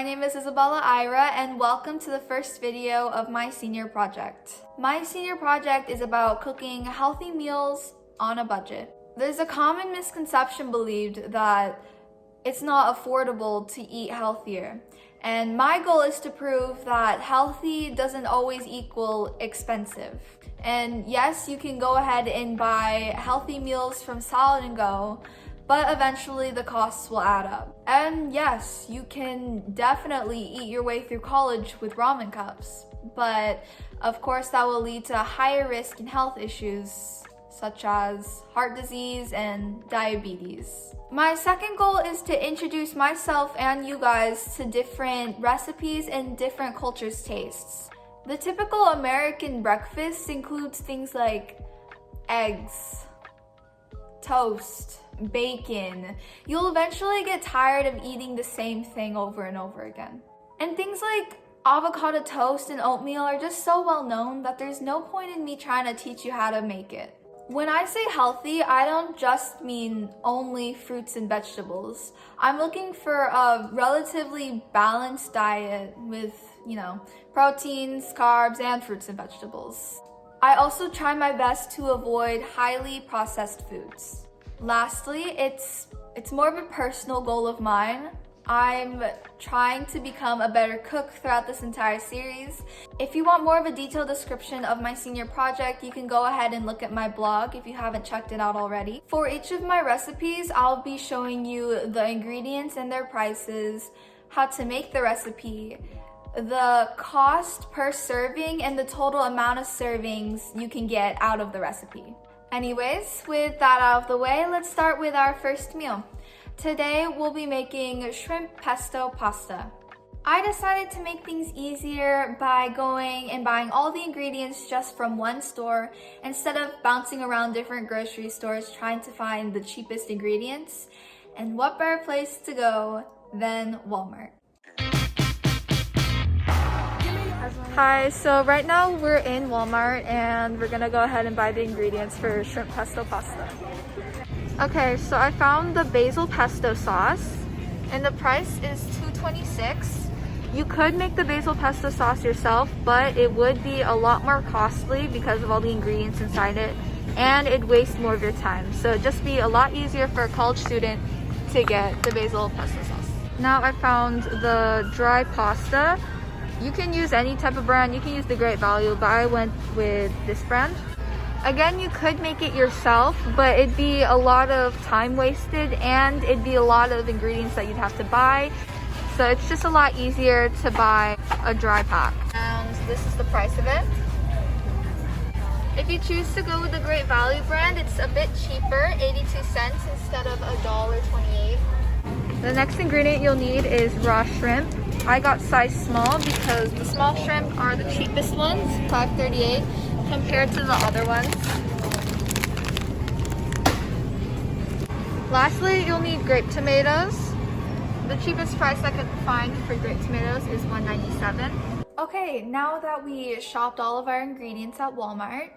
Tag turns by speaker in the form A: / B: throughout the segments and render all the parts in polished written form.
A: my name is Isabella Ira and welcome to the first video of my senior project. My senior project is about cooking healthy meals on a budget. There's a common misconception believed that it's not affordable to eat healthier. And my goal is to prove that healthy doesn't always equal expensive. And yes, you can go ahead and buy healthy meals from Salad and Go, but eventually the costs will add up. And yes, you can definitely eat your way through college with ramen cups, but of course that will lead to higher risk and health issues such as heart disease and diabetes. My second goal is to introduce myself and you guys to different recipes and different cultures' tastes. The typical American breakfast includes things like eggs, toast, bacon. You'll eventually get tired of eating the same thing over and over again. And things like avocado toast and oatmeal are just so well known that there's no point in me trying to teach you how to make it. When I say healthy, I don't just mean only fruits and vegetables. I'm looking for a relatively balanced diet with, proteins, carbs, and fruits and vegetables. I also try my best to avoid highly processed foods. Lastly, it's more of a personal goal of mine. I'm trying to become a better cook throughout this entire series. If you want more of a detailed description of my senior project, you can go ahead and look at my blog if you haven't checked it out already. For each of my recipes, I'll be showing you the ingredients and their prices, how to make the recipe, the cost per serving, and the total amount of servings you can get out of the recipe. Anyways, with that out of the way, let's start with our first meal. Today, we'll be making shrimp pesto pasta. I decided to make things easier by going and buying all the ingredients just from one store instead of bouncing around different grocery stores trying to find the cheapest ingredients. And what better place to go than Walmart? Hi, so right now we're in Walmart and we're gonna go ahead and buy the ingredients for shrimp pesto pasta. Okay, so I found the basil pesto sauce and the price is $2.26. You could make the basil pesto sauce yourself, but it would be a lot more costly because of all the ingredients inside it, and it'd waste more of your time. So it'd just be a lot easier for a college student to get the basil pesto sauce. Now I found the dry pasta. You can use any type of brand, you can use the Great Value, but I went with this brand. Again, you could make it yourself, but it'd be a lot of time wasted and it'd be a lot of ingredients that you'd have to buy. So it's just a lot easier to buy a dry pack. And this is the price of it. If you choose to go with the Great Value brand, it's a bit cheaper, 82 cents instead of $1.28. The next ingredient you'll need is raw shrimp. I got size small because the small shrimp are the cheapest ones, $5.38, compared to the other ones. Lastly, you'll need grape tomatoes. The cheapest price I could find for grape tomatoes is $1.97. Okay, now that we shopped all of our ingredients at Walmart,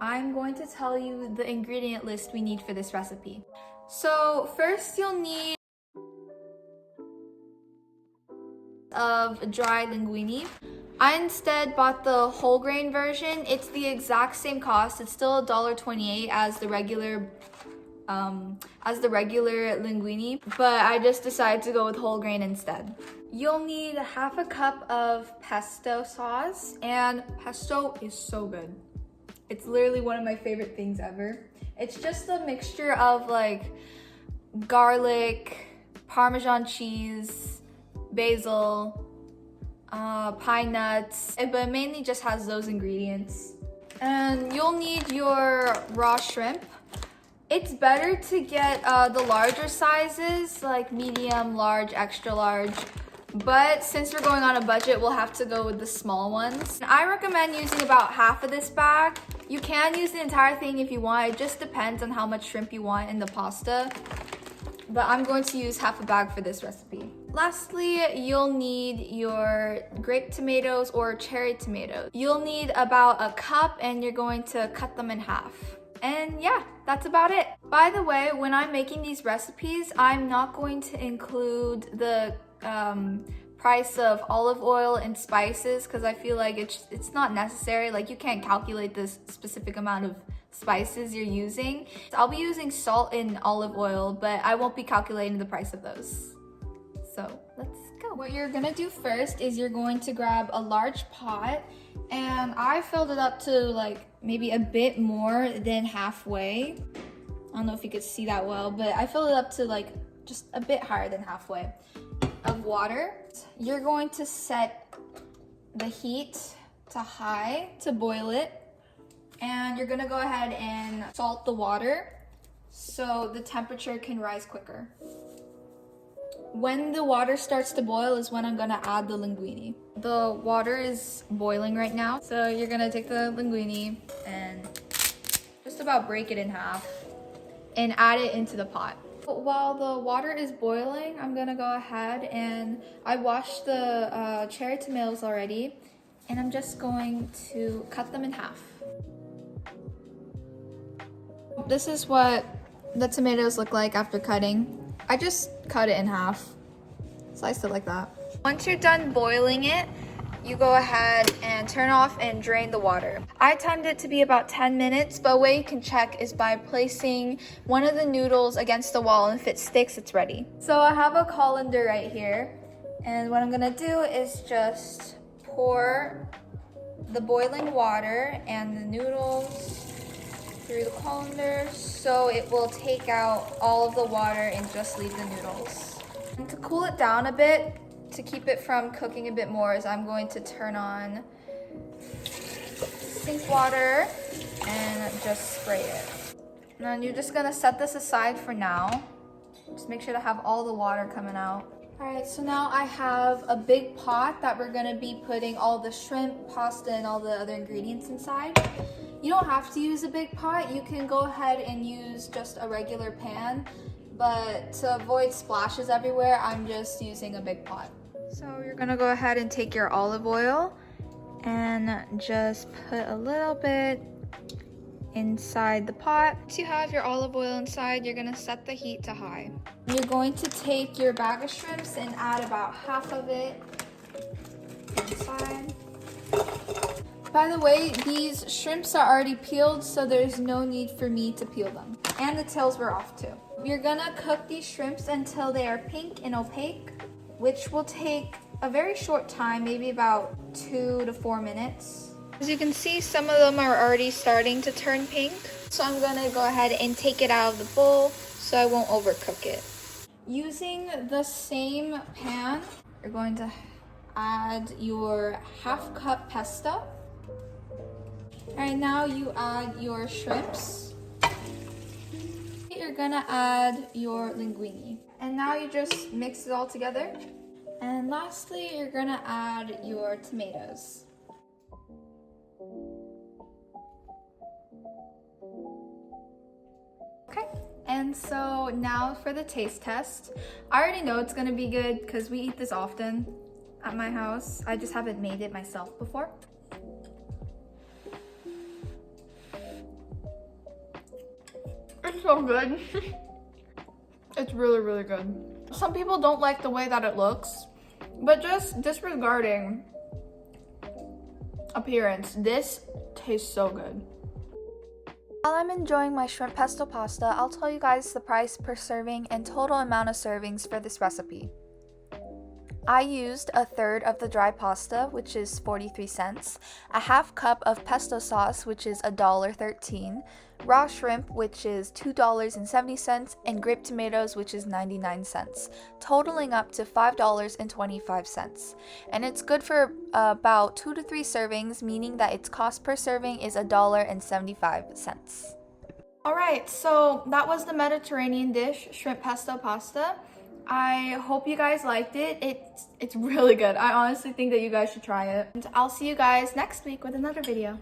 A: I'm going to tell you the ingredient list we need for this recipe. So first you'll need of dried linguine. I instead bought the whole grain version. It's the exact same cost. It's still $1.28 as the regular linguine, but I just decided to go with whole grain instead. You'll need half a cup of pesto sauce, and pesto is so good. It's literally one of my favorite things ever. It's just a mixture of like garlic, Parmesan cheese, basil, pine nuts, but it mainly just has those ingredients. And you'll need your raw shrimp. It's better to get the larger sizes, like medium, large, extra large, but since we're going on a budget, we'll have to go with the small ones. I recommend using about half of this bag. You can use the entire thing if you want. It just depends on how much shrimp you want in the pasta, but I'm going to use half a bag for this recipe. Lastly, you'll need your grape tomatoes or cherry tomatoes. You'll need about a cup and you're going to cut them in half. And yeah, that's about it. By the way, when I'm making these recipes, I'm not going to include the price of olive oil and spices because I feel like it's not necessary. Like, you can't calculate this specific amount of spices you're using. So I'll be using salt and olive oil, but I won't be calculating the price of those. So let's go. What you're gonna do first is you're going to grab a large pot, and I filled it up to like maybe a bit more than halfway. I don't know if you could see that well, but I filled it up to like just a bit higher than halfway of water. You're going to set the heat to high to boil it, and you're gonna go ahead and salt the water so the temperature can rise quicker. When the water starts to boil is when I'm gonna add the linguine. The water is boiling right now, so you're gonna take the linguine and just about break it in half and add it into the pot. While the water is boiling, I'm gonna go ahead and I washed the cherry tomatoes already, and I'm just going to cut them in half. This is what the tomatoes look like after cutting. I just cut it in half, sliced it like that. Once you're done boiling it, you go ahead and turn off and drain the water. I timed it to be about 10 minutes, but a way you can check is by placing one of the noodles against the wall, and if it sticks, it's ready. So I have a colander right here, and what I'm gonna do is just pour the boiling water and the noodles through the colander so it will take out all of the water and just leave the noodles. And to cool it down a bit, to keep it from cooking a bit more, is I'm going to turn on sink water and just spray it. And then you're just gonna set this aside for now. Just make sure to have all the water coming out. All right, so now I have a big pot that we're gonna be putting all the shrimp, pasta, and all the other ingredients inside. You don't have to use a big pot. You can go ahead and use just a regular pan, but to avoid splashes everywhere, I'm just using a big pot. So you're gonna go ahead and take your olive oil and just put a little bit inside the pot. Once you have your olive oil inside, you're gonna set the heat to high. You're going to take your bag of shrimps and add about half of it inside. By the way, these shrimps are already peeled, so there's no need for me to peel them. And the tails were off too. You're gonna cook these shrimps until they are pink and opaque, which will take a very short time, maybe about 2 to 4 minutes. As you can see, some of them are already starting to turn pink. So I'm gonna go ahead and take it out of the bowl so I won't overcook it. Using the same pan, you're going to add your half-cup pesto. All right, now you add your shrimps. You're gonna add your linguine. And now you just mix it all together. And lastly, you're gonna add your tomatoes. Okay, and so now for the taste test. I already know it's gonna be good because we eat this often at my house. I just haven't made it myself before. It's so good. It's really, really good. Some people don't like the way that it looks, but just disregarding appearance, this tastes so good. While I'm enjoying my shrimp pesto pasta, I'll tell you guys the price per serving and total amount of servings for this recipe. I used a third of the dry pasta, which is 43 cents, a half cup of pesto sauce, which is $1.13, raw shrimp, which is $2.70, and grape tomatoes, which is 99 cents, totaling up to $5.25. And it's good for about 2 to 3 servings, meaning that its cost per serving is $1.75. Alright, so that was the Mediterranean dish, shrimp pesto pasta. I hope you guys liked it. It's really good. I honestly think that you guys should try it. And I'll see you guys next week with another video.